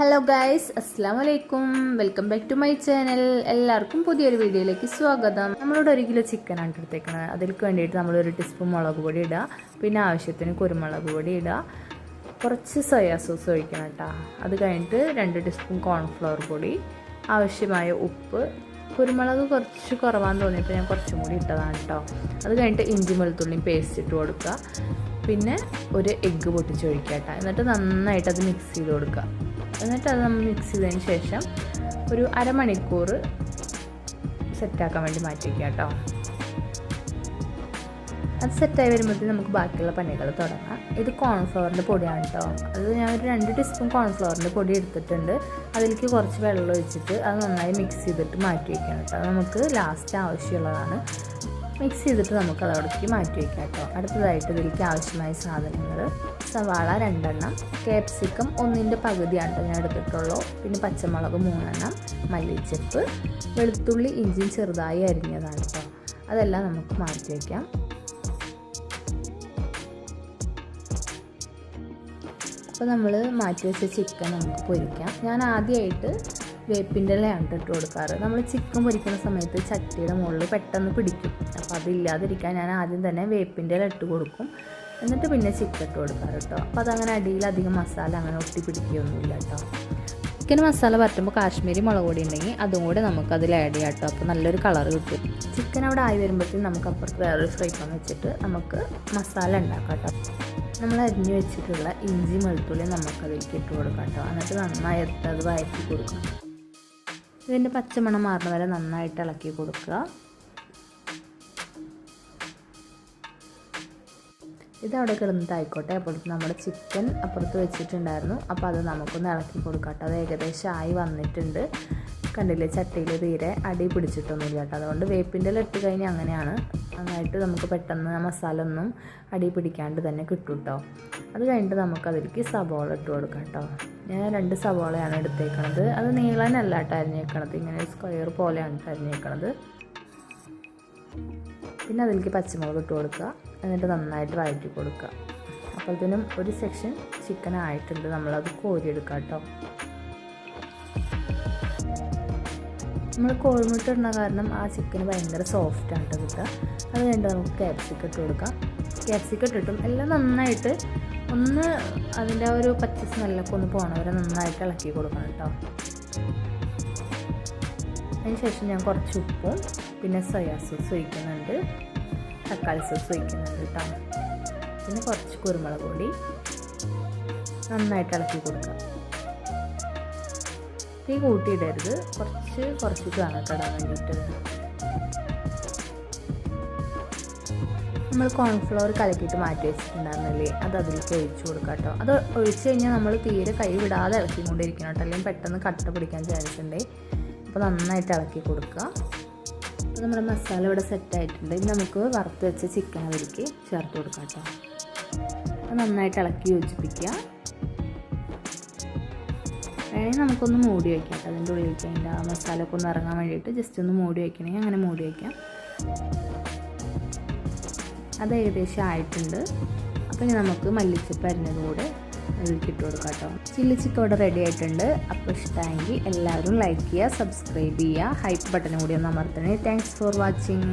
Hello guys, അസ്സലാമു അലൈക്കും. Welcome back to my channel. എല്ലാവർക്കും പുതിയൊരു വീഡിയോയിലേക്ക് സ്വാഗതം. നമ്മളോട് 1 കിലോ ചിക്കനാണ് എടുത്തേക്കുന്നത്. അതിലേക്ക് വേണ്ടിയിട്ട് നമ്മൾ 1 ടീസ്പൂൺ മുളക് പൊടി ഇടുക, പിന്നെ ആവശ്യത്തിന് കുരുമുളക് പൊടി ഇടുക, കുറച്ച് സോയാ സോസ് ഒഴിക്കണം കേട്ടോ. അത് കഴിഞ്ഞിട്ട് 2 ടീസ്പൂൺ കോൺഫ്ലവർ പൊടി, ആവശ്യമായ ഉപ്പ്. കുരുമുളക് കുറച്ച് കുറവാന്ന് തോന്നിയപ്പോൾ ഞാൻ കുറച്ചും കൂടി ഇട്ടതാണ് കേട്ടോ. അത് കഴിഞ്ഞിട്ട് ഇഞ്ചി വെളുത്തുള്ളിയും പേസ്റ്റ് ഇട്ട് കൊടുക്കുക, പിന്നെ 1 എഗ്ഗ് പൊട്ടിച്ചൊഴിക്കുക കേട്ടോ. എന്നിട്ട് നന്നായിട്ട് അത് മിക്സ് ചെയ്ത് കൊടുക്കുക. എന്നിട്ട് അത് നമ്മൾ മിക്സ് ചെയ്തതിന് ശേഷം ഒരു അരമണിക്കൂർ സെറ്റാക്കാൻ വേണ്ടി മാറ്റി വയ്ക്കുക കേട്ടോ. അത് സെറ്റായി വരുമ്പോഴത്തേക്കും നമുക്ക് ബാക്കിയുള്ള പണികൾ തുടങ്ങാം. ഇത് കോൺഫ്ലവറിൻ്റെ പൊടിയാണ് കേട്ടോ. അത് ഞാൻ ഒരു 2 ടീസ്പൂൺ കോൺഫ്ലവറിൻ്റെ പൊടി എടുത്തിട്ടുണ്ട്. അതിലേക്ക് കുറച്ച് വെള്ളം ഒഴിച്ചിട്ട് അത് നന്നായി മിക്സ് ചെയ്തിട്ട് മാറ്റി വയ്ക്കണം കേട്ടോ. നമുക്ക് ലാസ്റ്റ് ആവശ്യമുള്ളതാണ്. മിക്സ് ചെയ്തിട്ട് നമുക്ക് അതോടേക്ക് മാറ്റി വയ്ക്കാം കേട്ടോ. അടുത്തതായിട്ട് ഇതിലേക്ക് ആവശ്യമായ സാധനങ്ങൾ: സവാള 2 എണ്ണം, ക്യാപ്സിക്കം 1ൻ്റെ പകുതിയാണ് ഞാൻ എടുത്തിട്ടുള്ളൂ, പിന്നെ പച്ചമുളക് 3 എണ്ണം, മല്ലിച്ചപ്പ്, വെളുത്തുള്ളി ഇഞ്ചിയും ചെറുതായി അരിഞ്ഞതാണ് കേട്ടോ. അതെല്ലാം നമുക്ക് മാറ്റി വയ്ക്കാം. അപ്പോൾ നമ്മൾ മാറ്റി വെച്ച ചിക്കൻ നമുക്ക് പൊരിക്കാം. ഞാൻ ആദ്യമായിട്ട് വേപ്പിൻ്റെ ഇലയാണ് ഇട്ട് കൊടുക്കാറ്. നമ്മൾ ചിക്കൻ പൊരിക്കുന്ന സമയത്ത് ചട്ടിയുടെ മുകളിൽ പെട്ടെന്ന് പിടിക്കും. അപ്പോൾ അതില്ലാതിരിക്കാൻ ഞാൻ ആദ്യം തന്നെ വേപ്പിൻ്റെ ഇല ഇട്ട് കൊടുക്കും, എന്നിട്ട് പിന്നെ ചിക്കൻ ഇട്ട് കൊടുക്കാറ് കേട്ടോ. അപ്പോൾ അതങ്ങനെ അടിയിൽ അധികം മസാല അങ്ങനെ ഒട്ടി പിടിക്കുകയൊന്നുമില്ല കേട്ടോ. ചിക്കൻ മസാല പറ്റുമ്പോൾ കാശ്മീരി മുളക് പൊടി ഉണ്ടെങ്കിൽ അതും കൂടെ നമുക്കതിൽ ആഡ് ചെയ്യാം കേട്ടോ. അപ്പോൾ നല്ലൊരു കളർ കിട്ടും. ചിക്കൻ അവിടെ ആയി വരുമ്പോഴത്തേക്കും നമുക്ക് അപ്പുറത്ത് വേറൊരു ഫ്രൈ പാൻ വെച്ചിട്ട് നമുക്ക് മസാല ഉണ്ടാക്കാം കേട്ടോ. നമ്മൾ അരിഞ്ഞ് വെച്ചിട്ടുള്ള ഇഞ്ചി വെളുത്തുള്ളി നമുക്കതിലേക്ക് ഇട്ട് കൊടുക്കാം കേട്ടോ. എന്നിട്ട് നന്നായി എടുത്ത് അത് വഴറ്റി കൊടുക്കാം. ഇതിൻ്റെ പച്ചമണം മാറുന്ന വരെ നന്നായിട്ട് ഇളക്കി കൊടുക്കുക. ഇതവിടെ കിടന്നിട്ടായിക്കോട്ടെ. അപ്പോഴത്തെ നമ്മുടെ ചിക്കൻ അപ്പുറത്ത് വെച്ചിട്ടുണ്ടായിരുന്നു. അപ്പോൾ അത് നമുക്കൊന്ന് ഇളക്കി കൊടുക്കാം കേട്ടോ. അത് ഏകദേശം ആയി വന്നിട്ടുണ്ട്. കണ്ടില്ലേ, ചട്ടിയിൽ തീരെ അടി പിടിച്ചിട്ടൊന്നുമില്ല കേട്ടോ. അതുകൊണ്ട് വേപ്പിൻ്റെ ഇല ഇട്ട് കഴിഞ്ഞാൽ അങ്ങനെയാണ്, നന്നായിട്ട് നമുക്ക് പെട്ടെന്ന് മസാല ഒന്നും അടി പിടിക്കാണ്ട് തന്നെ കിട്ടും കേട്ടോ. അത് കഴിഞ്ഞിട്ട് നമുക്കതിലേക്ക് സവോള ഇട്ട് കൊടുക്കാം കേട്ടോ. ഞാൻ 2 സവോളയാണ് എടുത്തേക്കണത്. അത് നീളനല്ല കേട്ടോ അരിഞ്ഞേക്കണത്, ഇങ്ങനെ സ്ക്വയർ പോലെയാണ് അരിഞ്ഞേക്കണത്. പിന്നെ അതിലേക്ക് പച്ചമുളക് ഇട്ട് കൊടുക്കുക, എന്നിട്ട് നന്നായിട്ട് വഴറ്റി കൊടുക്കുക. അപ്പോഴത്തേനും ഒരു സെക്ഷൻ ചിക്കൻ ആയിട്ടുണ്ട്. നമ്മളത് കോരിയെടുക്കുക കേട്ടോ. നമ്മൾ കോഴിമുട്ട ഇടുന്ന കാരണം ആ ചിക്കൻ ഭയങ്കര സോഫ്റ്റാണ് കേട്ടോ കിട്ടുക. അത് കഴിഞ്ഞിട്ട് നമുക്ക് ക്യാപ്സിക്കം ഇട്ട് കൊടുക്കാം. ക്യാപ്സിക്കം ഇട്ടിട്ടും എല്ലാം നന്നായിട്ട് ഒന്ന് അതിൻ്റെ ആ ഒരു പച്ച സ്മെല്ലൊക്കെ ഒന്ന് പോണവരെ നന്നായിട്ട് ഇളക്കി കൊടുക്കണം കേട്ടോ. അതിന് ശേഷം ഞാൻ കുറച്ച് ഉപ്പും പിന്നെ സോയാ സോസ് ഒഴിക്കുന്നുണ്ട്, തക്കാളി സോസ് ഒഴിക്കുന്നുണ്ട് കേട്ടോ. പിന്നെ കുറച്ച് കുരുമുളക് പൊടി നന്നായിട്ട് ഇളക്കി കൊടുക്കുക. തീ കൂട്ടിയിടരുത്, കുറച്ച് വേണം ഇടാൻ വേണ്ടിയിട്ട്. നമ്മൾ കോൺഫ്ലവർ കലക്കിയിട്ട് മാറ്റി വെച്ചിട്ടുണ്ടായിരുന്നില്ലേ, അത് അതിലേക്ക് ഒഴിച്ചു കൊടുക്കാം കേട്ടോ. അത് ഒഴിച്ച് കഴിഞ്ഞാൽ നമ്മൾ തീരെ കൈ വിടാതെ ഇളക്കിക്കൊണ്ടിരിക്കണം കേട്ടോ, അല്ലെങ്കിൽ പെട്ടെന്ന് കട്ട പിടിക്കാൻ ചാൻസ് ഉണ്ട്. അപ്പോൾ നന്നായിട്ട് ഇളക്കി കൊടുക്കുക. അപ്പോൾ നമ്മുടെ മസാല ഇവിടെ സെറ്റായിട്ടുണ്ട്. ഇനി നമുക്ക് വറുത്ത് വെച്ച ചിക്കൻ അതിലേക്ക് ചേർത്ത് കൊടുക്കാം കേട്ടോ. അപ്പോൾ നന്നായിട്ട് ഇളക്കി യോജിപ്പിക്കുക. വേണമെങ്കിൽ നമുക്കൊന്ന് മൂടി വയ്ക്കാം കേട്ടോ. അതിൻ്റെ ഉള്ളിലേക്ക് അതിൻ്റെ ആ മസാലയൊക്കെ ഒന്ന് ഇറങ്ങാൻ വേണ്ടിയിട്ട് ജസ്റ്റ് ഒന്ന് മൂടി വയ്ക്കണമെങ്കിൽ അങ്ങനെ മൂടി വയ്ക്കാം. അത് ഏകദേശം ആയിട്ടുണ്ട്. അപ്പോൾ ഇനി നമുക്ക് മല്ലിച്ചപ്പ് അരിഞ്ഞതും കൂടെ അതിലേക്ക് ഇട്ട് കൊടുക്കാം കേട്ടോ. ചില്ലി ചിക്കൻ ഇവിടെ റെഡി ആയിട്ടുണ്ട്. അപ്പോൾ ഇഷ്ടമെങ്കിൽ എല്ലാവരും ലൈക്ക് ചെയ്യുക, സബ്സ്ക്രൈബ് ചെയ്യുക, ഹൈപ്പ് ബട്ടൺ കൂടി ഒന്ന് അമർത്തണേ. Thanks for watching.